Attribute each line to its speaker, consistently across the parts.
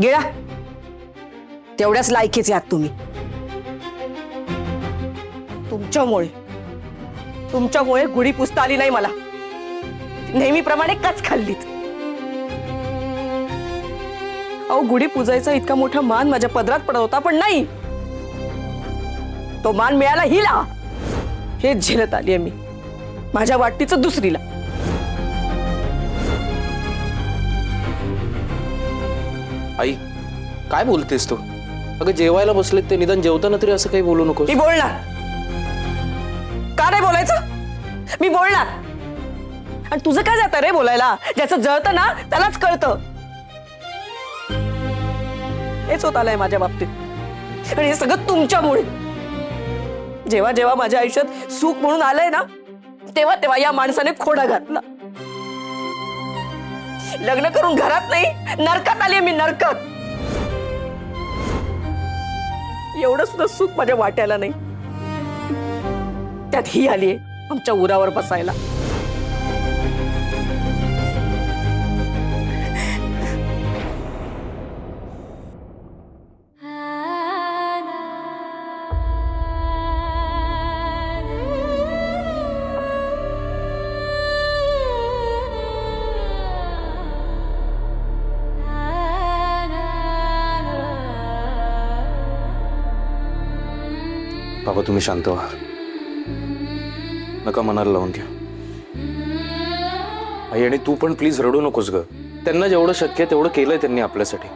Speaker 1: गिळा, तेवढ्याच लायकीचे आहात तुम्ही. तुमच्यामुळे गुढी पुसता आली नाही मला. नेहमीप्रमाणे कच खाल्लीत. अहो, गुढी पूजायचा इतका मोठा मान माझ्या पदरात पडत होता, पण नाही, तो मान मिळाला हिला. हे झेलत आली मी माझ्या वाटणीचं दुसरीला.
Speaker 2: आई काय बोलतेस तू? अगं जेवायला बसलेत ते, निदान जेवताना तरी असं काही बोलू नकोस.
Speaker 1: मी बोलणार का नाही बोलायचं? मी बोलणार. आणि तुझं काय जातं रे बोलायला? ज्याचं जळतं ना त्यालाच कळतं. हेच होत आलंय माझ्या बाबतीत, आणि हे सगळं तुमच्यामुळे. जेव्हा जेव्हा माझ्या आयुष्यात सुख म्हणून आलंय ना, तेव्हा तेव्हा या माणसाने खोडा घातला. लग्न करून घरात नाही, नरकात आली मी, नरकात. एवढं सुद्धा सुख माझ्या वाट्याला नाही. त्यात ही आलीये आमच्या उरावर बसायला.
Speaker 2: बाबा तुम्ही शांत व्हा, नका मनाला लावून घ्या. आई आणि तू पण प्लीज रडू नकोस ग. त्यांना जेवढं शक्य आहे तेवढं केलंय त्यांनी आपल्यासाठी.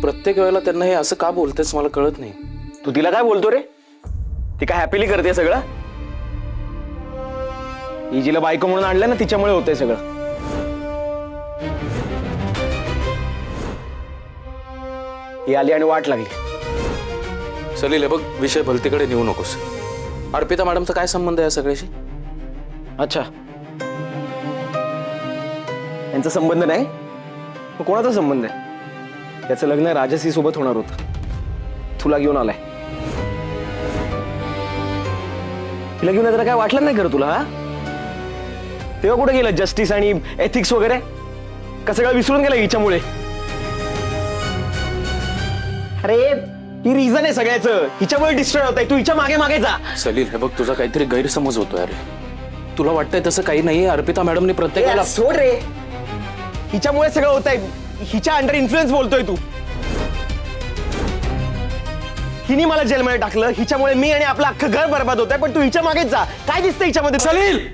Speaker 2: प्रत्येक वेळेला त्यांना हे असं का बोलतेस मला कळत नाही.
Speaker 3: तू तिला काय बोलतो रे? ती काय हॅपीली करते सगळं? ही जिला बायको म्हणून आणलं ना, तिच्यामुळे होतंय सगळं. ही आली आणि वाट लागली.
Speaker 2: सलील, बघ विषय भलतीकडे नेऊ नकोस. अर्पिता मॅडमचा काय संबंध आहे या सगळ्याशी?
Speaker 3: अच्छा, यांचा संबंध नाही, मग कोणाचा संबंध आहे? त्याचं लग्न राजसी सोबत होणार होतं, तुला घेऊन आलाय. तिला घेऊन जरा काय वाटलं नाही खरं तुला? हा, तेव्हा कुठे गेलं जस्टिस आणि एथिक्स वगैरे? का सगळं विसरून गेलं हिच्यामुळे? अरे ही रिझन आहे सगळ्याचं, हिच्यामुळे डिस्ट्रॉय होत आहे. तू हिच्या मागे मागे जा.
Speaker 2: सलील, हे बघ तुझा काहीतरी गैरसमज होतोय. अरे तुला वाटतंय तसं काही नाही. अर्पिता मॅडमने प्रत्येकाला
Speaker 3: सोड रे, हिच्यामुळे सगळं होत आहे. हिच्या अंडर इन्फ्लुएन्स बोलतोय तू. हिने मला जेलमध्ये टाकलं, हिच्यामुळे मी आणि आपलं अख्खं घर बरबाद होत आहे. पण तू हिच्या मागेच जा. काय दिसतं हिच्यामध्ये?
Speaker 2: सलील,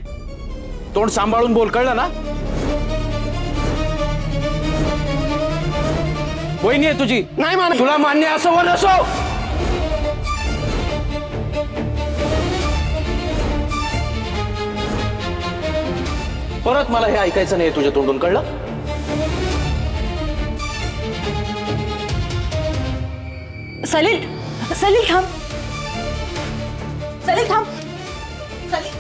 Speaker 2: तोंड सांभाळून बोल, कळलं ना? वहिनी आहे तुझी.
Speaker 3: नाही मान,
Speaker 2: तुला मान्य असो व नसो, परत मला हे ऐकायचं नाही तुझ्या तोंडून, कळलं?
Speaker 1: सलील, सलील थांब. सलील थांब. सलील,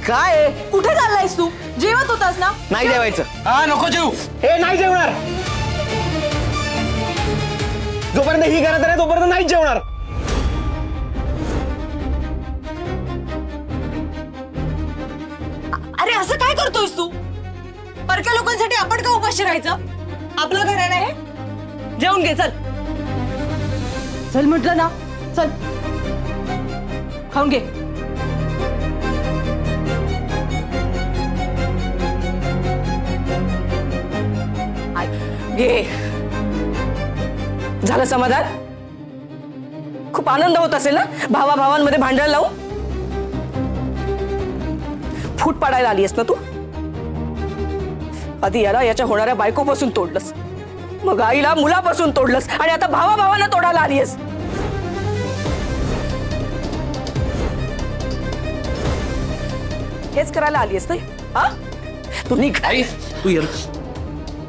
Speaker 3: काय
Speaker 1: कुठे चाललायस तू? जेवत होतास ना?
Speaker 3: नाही जेवायचं.
Speaker 2: हा नको जेव.
Speaker 3: हे नाही जेवणार. जोपर्यंत ही घरात आहे तोपर्यंत नाही जेवणार.
Speaker 1: अरे असं काय करतोयस तू? परक्या लोकांसाठी आपण का उपाशी राहायचं? आपलं घर आहे ना हे. जेवून घे, चल. चल म्हटलं ना, चल खाऊन घे. घे. झालं समाधान? खूप आनंद होत असेल ना भावाभावांमध्ये भांडण लावून? फूट पाडायला आलीस ना तू? आधी याला याच्या होणाऱ्या बायकोपासून तोडलंस, मग आईला मुलापासून तोडलंस, आणि आता भावाभावांना तोडायला आलीस. हेच करायला आलीस नाही? हा, तू निघ.
Speaker 2: आई तू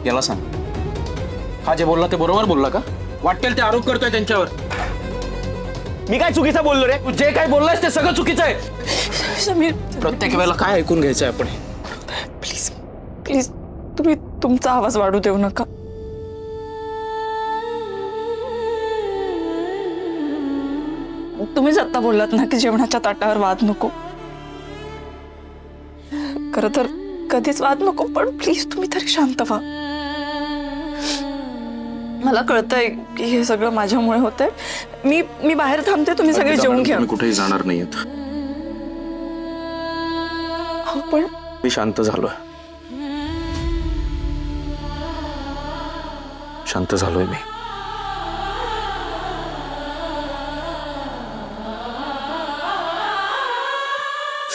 Speaker 2: याला सांग, हा जे बोलला ते बरोबर बोलला का? वाटेल ते आरोप करतोय त्यांच्यावर.
Speaker 3: मी काय चुकीचं बोललो रे?
Speaker 2: तू जे काय बोललास ते सगळं चुकीचं आहे.
Speaker 1: समीर,
Speaker 2: प्रत्येक वेळेला काय ऐकून घ्यायचंय आपण?
Speaker 1: प्लीज प्लीज, तुम्ही तुमचा आवाज वाढू देऊ नका. तुम्हीच आता बोललात ना की जेवणाच्या ताटावर वाद नको.
Speaker 4: कधीच वाद नको, पण प्लीज तुम्ही तरी शांत व्हा. मला कळतंय की हे सगळं माझ्यामुळे होतंय. मी बाहेर थांबते, तुम्ही सगळे जेवून घ्या.
Speaker 2: मी कुठेही जाणार नाही आता.
Speaker 4: हो पण
Speaker 2: मी शांत झालोय. शांत झालोय मी.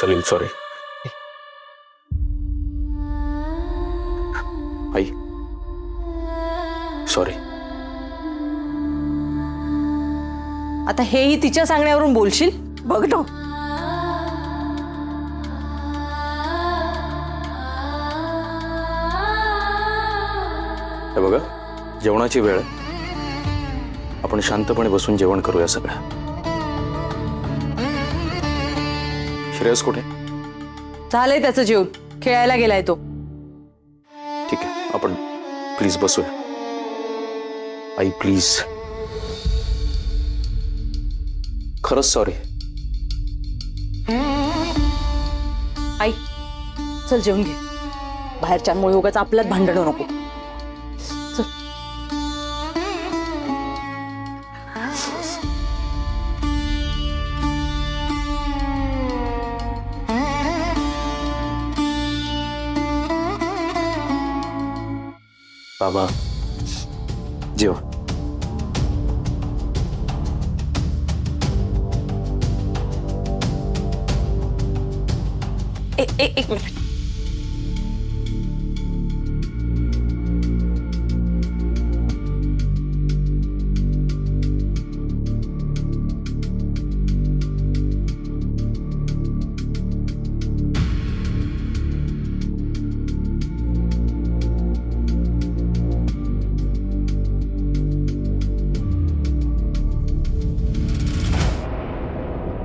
Speaker 2: सलील सॉरी. आई सॉरी.
Speaker 1: आता हेही तिच्या सांगण्यावरून बोलशील?
Speaker 4: बघ ना,
Speaker 2: हे बघा, जेवणाची वेळ आहे. आपण शांतपणे बसून जेवण करूया सगळ्या. श्रेयस कुठे?
Speaker 1: झालंय त्याचं जेवण, खेळायला गेलाय तो.
Speaker 2: ठीक आहे, आपण प्लीज बसूया. आई प्लीज. खरंच सॉरी.
Speaker 1: आई चल जेवून घे. बाहेरच्यांमुळे उगाच आपल्यात भांडणं नको. चल.
Speaker 2: बाबा जेव.
Speaker 4: एक मिनिट.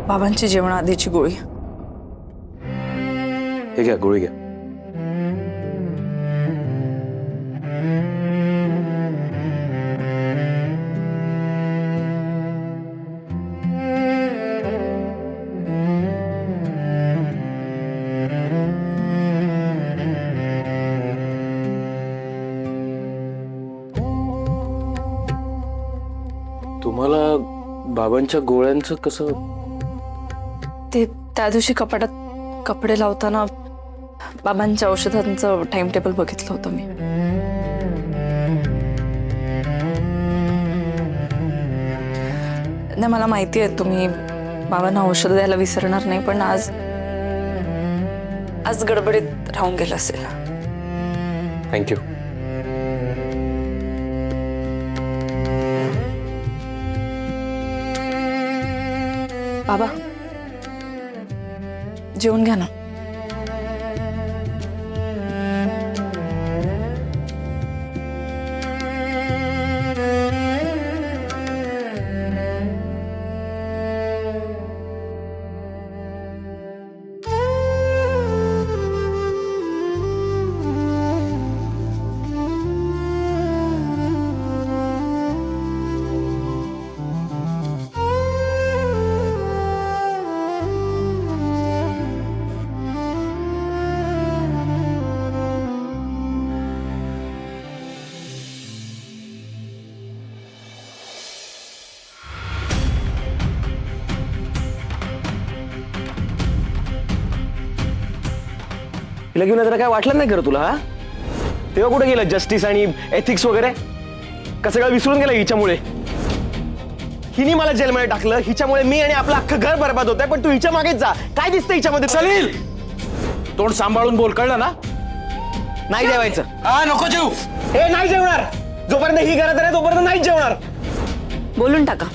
Speaker 4: बाबांची जेवणाआधीची गोळी.
Speaker 2: हे घ्या, गोळी घ्या. तुम्हाला बाबांच्या गोळ्यांचं कसं?
Speaker 4: ते त्या दिवशी कपाटात कपडे लावताना बाबांच्या औषधांचं टाइम टेबल बघितलं होतं मी. नाही, मला माहिती आहे तुम्ही बाबांना औषध द्यायला विसरणार नाही, पण आज गडबडीत राहून गेलं असेल.
Speaker 2: थँक्यू.
Speaker 4: बाबा जेवून घ्या ना.
Speaker 3: तिला घेऊन जरा काय वाटलं नाही खरं तुला? हा तेव्हा कुठे गेलं जस्टिस आणि एथिक्स वगैरे? का सगळं विसरून गेलं हिच्यामुळे? हिने मला जेलमध्ये टाकलं, हिच्यामुळे मी आणि आपलं अख्खं घर बरबाद होत आहे. पण तू हिच्या मागेच जा. काय दिसतं हिच्यामध्ये?
Speaker 2: सलील, तोंड सांभाळून बोल, कळलं ना?
Speaker 3: नाही जेवायचं.
Speaker 2: हा नको जेव.
Speaker 3: हे नाही जेवणार. जोपर्यंत ही घरात आहे तोपर्यंत नाही जेवणार.
Speaker 4: बोलून टाका.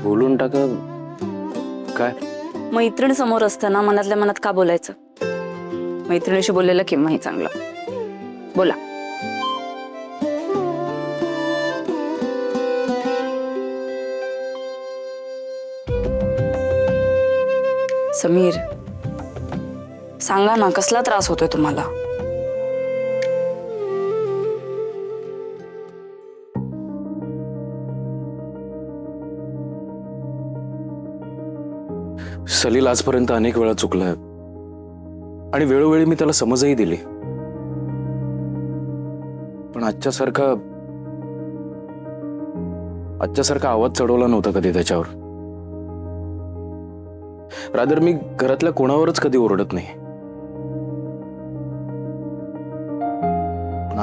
Speaker 2: बोलून टाका काय?
Speaker 5: मैत्रीण समोर असताना मनातल्या मनात का बोलायचं? मैत्रिणीशी बोललेलं केव्हाही चांगलं. बोला. समीर, सांगा ना, कसला त्रास होतोय तुम्हाला?
Speaker 2: सलील आजपर्यंत अनेक वेळा चुकलाय आणि वेळोवेळी मी त्याला समजही दिली, पण आजच्यासारखा आवाज चढवला नव्हता कधी त्याच्यावर. रादर मी घरातल्या कोणावरच कधी ओरडत नाही.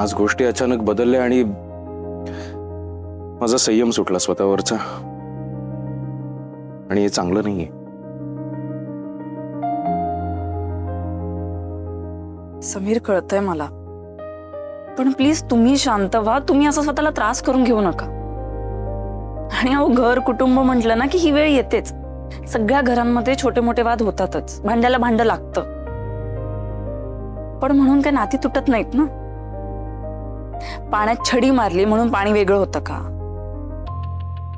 Speaker 2: आज गोष्टी अचानक बदलल्या आणि माझा संयम सुटला स्वतःवरचा, आणि हे चांगलं नाहीये.
Speaker 4: समीर, कळतंय मला, पण प्लीज तुम्ही शांत व्हा. तुम्ही असं स्वतःला त्रास करून घेऊ नका. आणि अहो, घर कुटुंब म्हटलं ना की ही वेळ येतेच. सगळ्या घरांमध्ये छोटे मोठे वाद होतातच, भांड्याला भांडं लागतं, पण म्हणून काय नाती तुटत नाहीत ना. पाण्यात छडी मारली म्हणून पाणी वेगळं होतं का?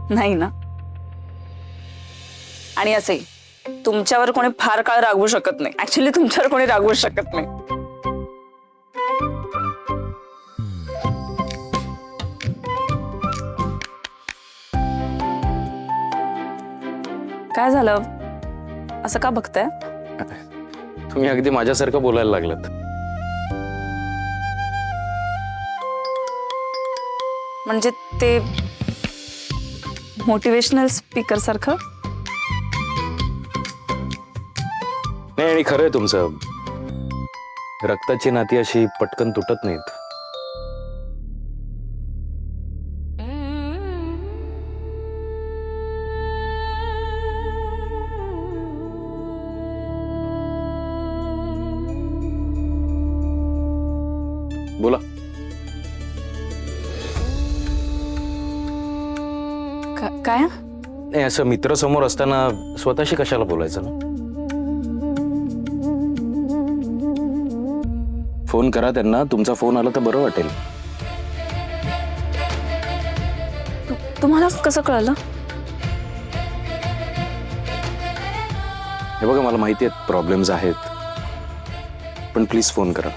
Speaker 4: नाही ना. आणि असे तुमच्यावर कोणी फार काळ रागवू शकत नाही. ऍक्च्युली तुमच्यावर कोणी रागवू शकत नाही. काय झालं? असं का बघताय?
Speaker 2: तुम्ही अगदी माझ्यासारखं बोलायला लागलात.
Speaker 4: म्हणजे ते मोटिवेशनल स्पीकर सारखं?
Speaker 2: नाही, आणि खरंय तुमचं, रक्ताची नाती अशी पटकन तुटत नाहीत. बोला.
Speaker 4: काय?
Speaker 2: नाही, असं मित्र समोर असताना स्वतःशी कशाला बोलायचं ना. फोन करा त्यांना. तुमचा फोन आला तर बरं वाटेल.
Speaker 4: तुम्हाला कसं कळलं?
Speaker 2: हे बघा, मला माहिती आहेत प्रॉब्लेम्स आहेत, पण प्लीज फोन करा.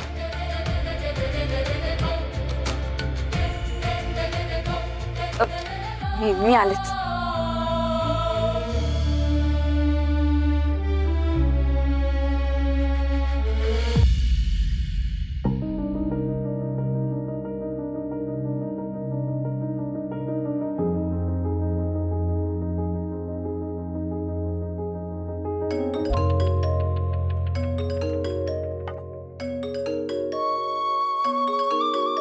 Speaker 4: मी आलेच.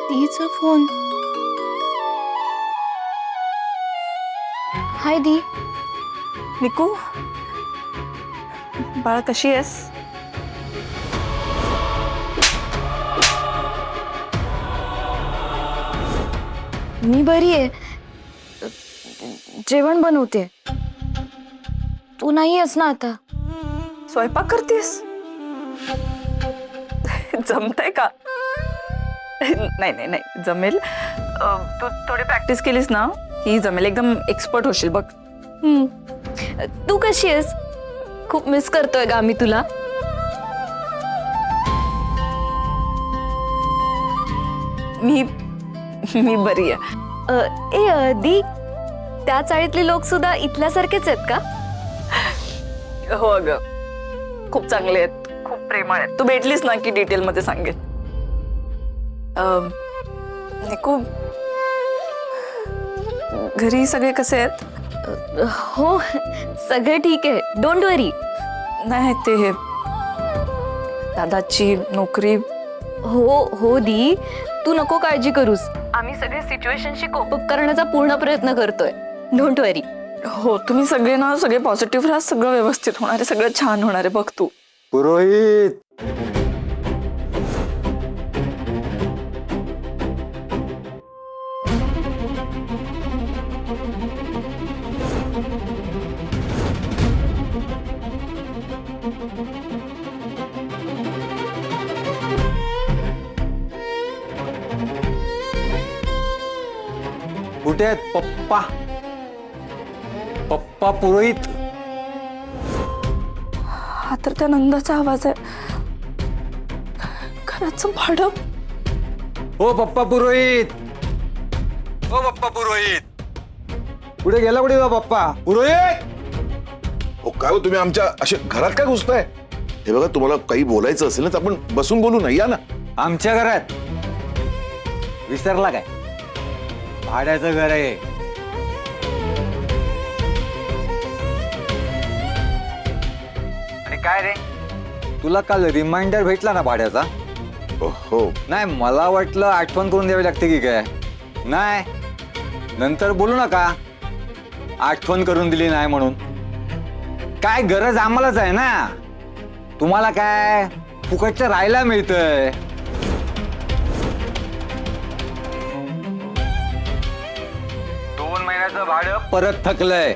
Speaker 6: दीचा फोन. हाय दी.
Speaker 4: निकू, बाळा कशी आहेस?
Speaker 6: मी बरी आहे. जेवण बनवते. तू नाही आहेस ना आता?
Speaker 4: स्वयंपाक करतेस? जमतंय का? नाही नाही नाही, जमेल. तू थोडी प्रॅक्टिस केलीस ना की जमेल. एकदम एक्सपर्ट होशील बघ.
Speaker 6: तू कशी आहेस? खूप मिस करतोय गा मी तुला.
Speaker 4: मी बरी आहे.
Speaker 6: दी, त्या चाळीतले लोक सुद्धा इथल्यासारखेच आहेत का?
Speaker 4: हो अगं, खूप चांगले आहेत, खूप प्रेमळ आहेत. तू भेटलीस ना की डिटेल मध्ये सांगेन. निकू, घरी सगळे कसे आहेत?
Speaker 6: हो, सगळे ठीक आहे. डोंट वरी.
Speaker 4: नाही, ते हे दादाची नोकरी.
Speaker 6: हो दी, तू नको काळजी करूस. आम्ही सगळे सिच्युएशनशी कोप अप करण्याचा पूर्ण प्रयत्न करतोय. डोंट वरी.
Speaker 4: हो, तुम्ही सगळे ना, सगळे पॉझिटिव्ह राहा. सगळं व्यवस्थित होणार आहे, सगळं छान होणार आहे. बघ तू.
Speaker 3: पुरोहित, कुठे आहेत पप्पा? पप्पा पुरोहित.
Speaker 4: हा तर त्या नंदाचा आवाज आहे. घराचं भाडं.
Speaker 3: हो पप्पा पुरोहित. हो पप्पा पुरोहित. कुठे गेला? कुठे पप्पा पुरोहित?
Speaker 7: काय हो तुम्ही आमच्या असे घरात काय घुसताय? हे बघा, तुम्हाला काही बोलायचं असेल ना तर आपण बसून बोलू ना, या ना.
Speaker 8: आमच्या घरात विसरला काय? भाड्याचं घर आहे. आणि काय रे, तुला काल रिमाइंडर भेटला ना भाड्याचा?
Speaker 7: हो.
Speaker 8: नाही, मला वाटलं आठवण करून द्यावी लागते की काय. नाही, नंतर बोलू नका आठवण करून दिली नाही म्हणून. काय गरज आम्हालाच आहे ना. तुम्हाला काय फुकटचं राहायला मिळतंय. दोन महिन्याचं भाडं परत थकलंय.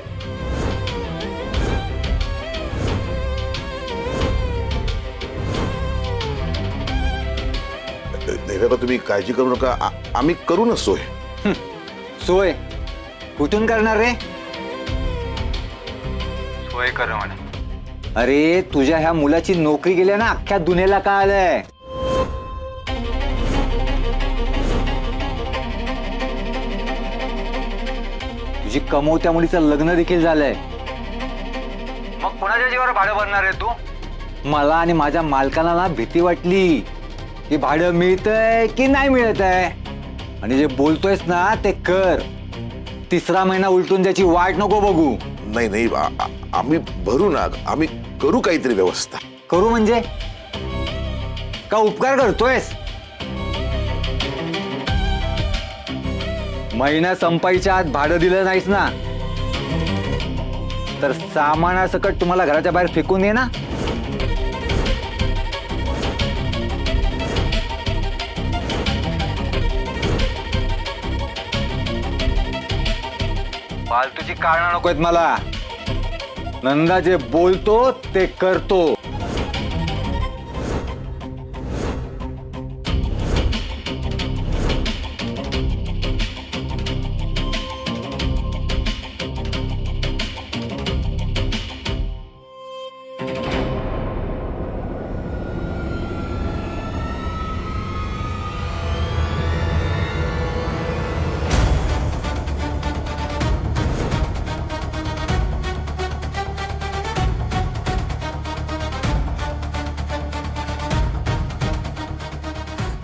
Speaker 7: नाही बाबा, तुम्ही काळजी करू नका, आम्ही करू ना सोय.
Speaker 8: सोय कुठून करणार रे? सोय कर म्हणा. अरे तुझ्या ह्या मुलाची नोकरी गेल्या ना, अख्ख्या दुनियेला कळालंय. तुझी कमवत्या मुलीचं लग्न देखील झालंय. मग कोणाच्या जीवावर भाडं भरणार आहे तू? मला आणि माझ्या मालकाला ना भीती वाटली की भाडं मिळतंय की नाही मिळतंय. आणि जे बोलतोयस ना ते कर. तिसरा महिना उलटून त्याची वाट नको बघू.
Speaker 7: नाही नाही, आम्ही भरू ना, आम्ही करू काहीतरी व्यवस्था.
Speaker 8: करू म्हणजे का उपकार करतोयस? महिना संपायच्या आत भाडं दिलं नाहीस ना तर सामानासकट तुम्हाला घराच्या बाहेर फेकून ये ना. फालतूची कारणं नकोत मला. नंदा जे बोलतो ते करतो.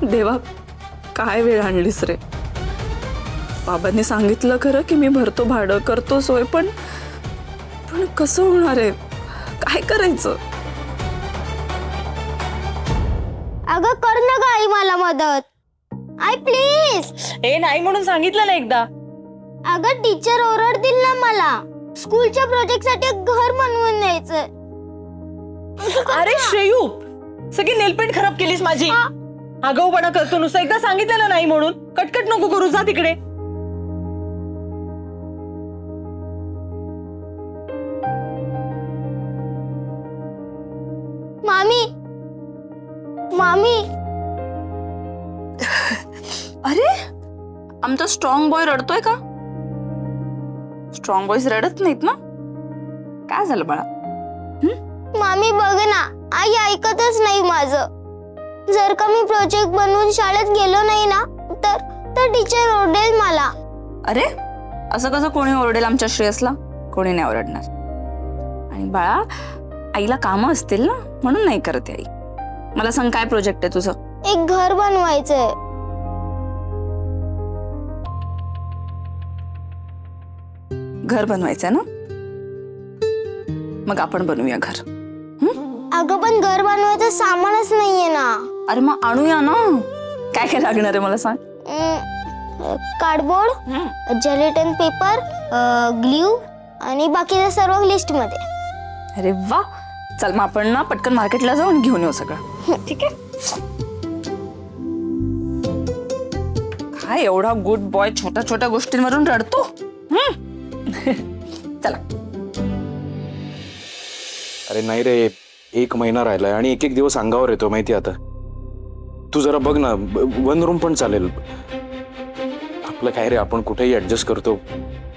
Speaker 4: देवा, काय वेळ आणलीस रे. बाबांनी सांगितलं खरं की मी भरतो भाडं, करतो सोय, पण कसं होणार आहे? काय करायचं?
Speaker 9: अगं कर ना ग आई मला मदत. आई प्लीज.
Speaker 1: ए नाही म्हणून सांगितलं ना एकदा.
Speaker 9: अगं टीचर ओरडतील ना मला. स्कूलच्या प्रोजेक्ट साठी घर बनवून द्यायचं.
Speaker 1: अरे श्रेयू, सगळी नेलपेंट खराब केलीस माझी. आगाऊपणा करतो नुसतं. एकदा सांगितलं ना नाही म्हणून. कटकट नको करू, जा तिकडे.
Speaker 9: मामी, मामी.
Speaker 4: अरे आमचा स्ट्रॉंग बॉय रडतोय का? स्ट्रॉंग बॉयज रडत नाहीत ना. काय झालं बाळा?
Speaker 9: मामी बघ ना, आई ऐकतच नाही माझं. जर का मी प्रोजेक्ट बनवून शाळेत गेलो नाही ना तर टीचर ओरडेल मला.
Speaker 4: अरे असं कसं कोणी ओरडेल आमच्या श्रेयसला? कोणी नाही ओरडणार. आणि बाळा, आईला कामं असतील ना म्हणून नाही करते आई. मला सांग, काय प्रोजेक्ट आहे तुझं?
Speaker 9: एक घर बनवायचंय.
Speaker 4: घर बनवायचंय ना? मग आपण बनवूया घर.
Speaker 9: अगं पण घर बनवायचं सामानच नाहीये ना.
Speaker 4: अरे मग आणूया ना. काय काय लागणार आहे मला सांग.
Speaker 9: कार्डबोर्ड, जेलेटिन पेपर, ग्ल्यू आणि बाकीचं सर्व लिस्ट मध्ये.
Speaker 4: अरे वा, चल मग आपण ना पटकन मार्केटला जाऊन घेऊन येऊ सगळं. ठीक आहे. काय एवढा गुड बॉय छोट्या छोट्या गोष्टींवरून रडतो. चला.
Speaker 2: अरे नाही रे, 1 महिना राहिलाय आणि एक दिवस अंगावर येतो माहिती. आता तू जरा बघ ना, 1 रूम पण चालेल. आपलं काय रे, आपण कुठेही ऍडजस्ट करतो,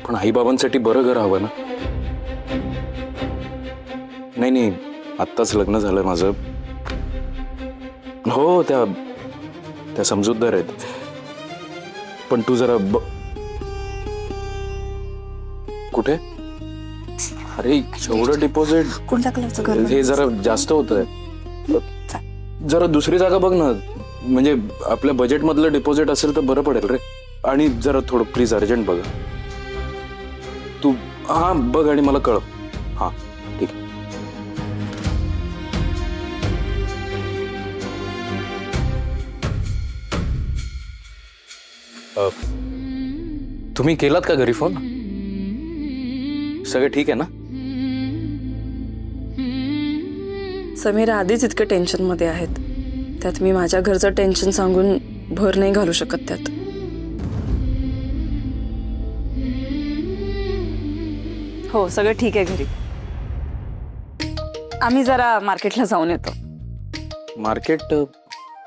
Speaker 2: पण आई बाबांसाठी बरं घर हवं ना. नाही, आत्ताच लग्न झालंय माझं. हो, त्या समजूतदार आहेत. पण तू जरा कुठे अरे एवढं डिपॉझिट
Speaker 4: कोणत्या कलरचं घर
Speaker 2: हे जरा जास्त होतंय. जरा दुसरी जागा बघ ना, म्हणजे आपल्या बजेट मधलं डिपॉझिट असेल तर बरं पडेल रे. आणि जरा थोडं प्लीज अर्जंट बघ तू. हा बघ आणि मला कळव. हा ठीक आहे. तुम्ही केलात का घरी फोन? सगळं ठीक आहे ना?
Speaker 4: समीर आधीच इतकं टेन्शन मध्ये आहेत, त्यात मी माझ्या घरचं टेन्शन सांगून भर नाही घालू शकत त्यात. हो सगळं ठीक आहे घरी. आम्ही जरा मार्केटला जाऊन येतो.
Speaker 2: मार्केट?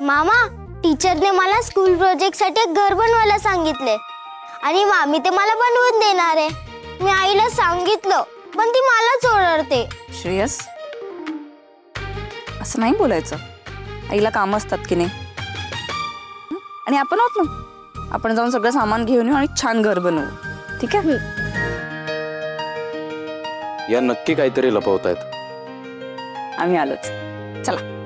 Speaker 9: मामा, टीचरने मला स्कूल प्रोजेक्ट साठी एक घर बनवायला सांगितले आणि मामी ते मला बनवून देणार आहे. मी आईला सांगितलं पण ती मलाच ओरडते.
Speaker 4: श्रेयस, असं नाही बोलायचं. आईला काम असतात की नाही. आणि आपण आहोत ना, आपण जाऊन सगळं सामान घेऊन येऊ आणि छान घर बनवू. ठीक आहे?
Speaker 2: या नक्की काहीतरी लपवतायत.
Speaker 4: आम्ही आलोच. चला.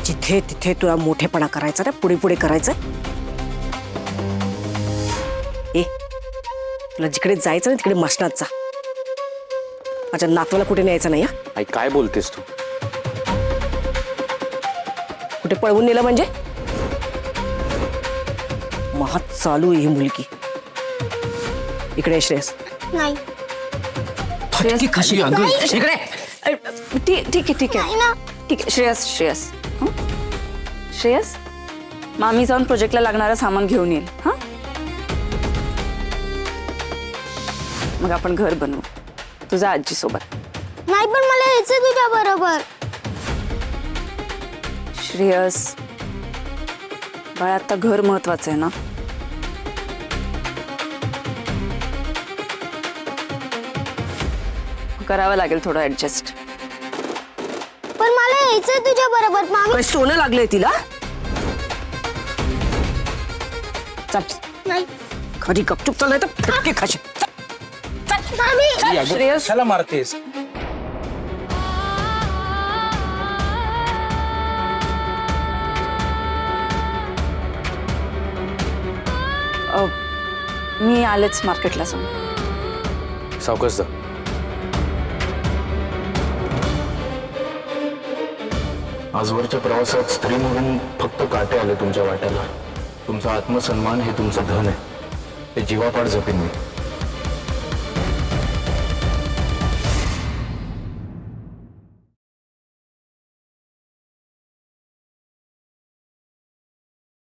Speaker 1: जिथे तिथे तुला मोठेपणा करायचा ना, पुढे पुढे करायचं. ए, तुला जिकडे जायचं ना तिकडे मशनात जा. माझ्या नातवाला कुठे न्यायचं नाही. हा,
Speaker 2: आई काय बोलतेस तू?
Speaker 1: कुठे पळवून नेलं म्हणजे? महात चालू आहे ही मुलगी. इकडे ये श्रेयस.
Speaker 9: नाही
Speaker 1: फटकी कशी इकडे.
Speaker 4: ठीक
Speaker 9: नाही ना.
Speaker 4: आहे. ठीक आहे. श्रेयस हं? श्रेयस, मामी जाऊन प्रोजेक्टला लागणारं सामान घेऊन येईल. हा, मग आपण घर बनवू तुझ्या आजी सोबत.
Speaker 9: नाही पण मला यायचं तुझ्या बरोबर.
Speaker 4: श्रेयस बाळा, आता घर महत्वाचं आहे ना. करावं लागेल थोडं ऍडजस्ट.
Speaker 9: पण मला यायचं तुझ्या बरोबर. मामी
Speaker 1: काय सोनं लागलंय तिला? चल
Speaker 9: नाही.
Speaker 1: खरी गपचूप चाललंय तर फटके खाशी.
Speaker 9: मामी
Speaker 4: श्रेयस,
Speaker 2: त्याला मारतेस?
Speaker 4: मी आलेच मार्केटला जाऊन.
Speaker 2: सावकाश जा. आजवरच्या प्रवासात स्त्री म्हणून फक्त काटे आले तुमच्या वाट्याला. तुमचा आत्मसन्मान हे तुमचं धन आहे. ते जीवापाड जपेन मी.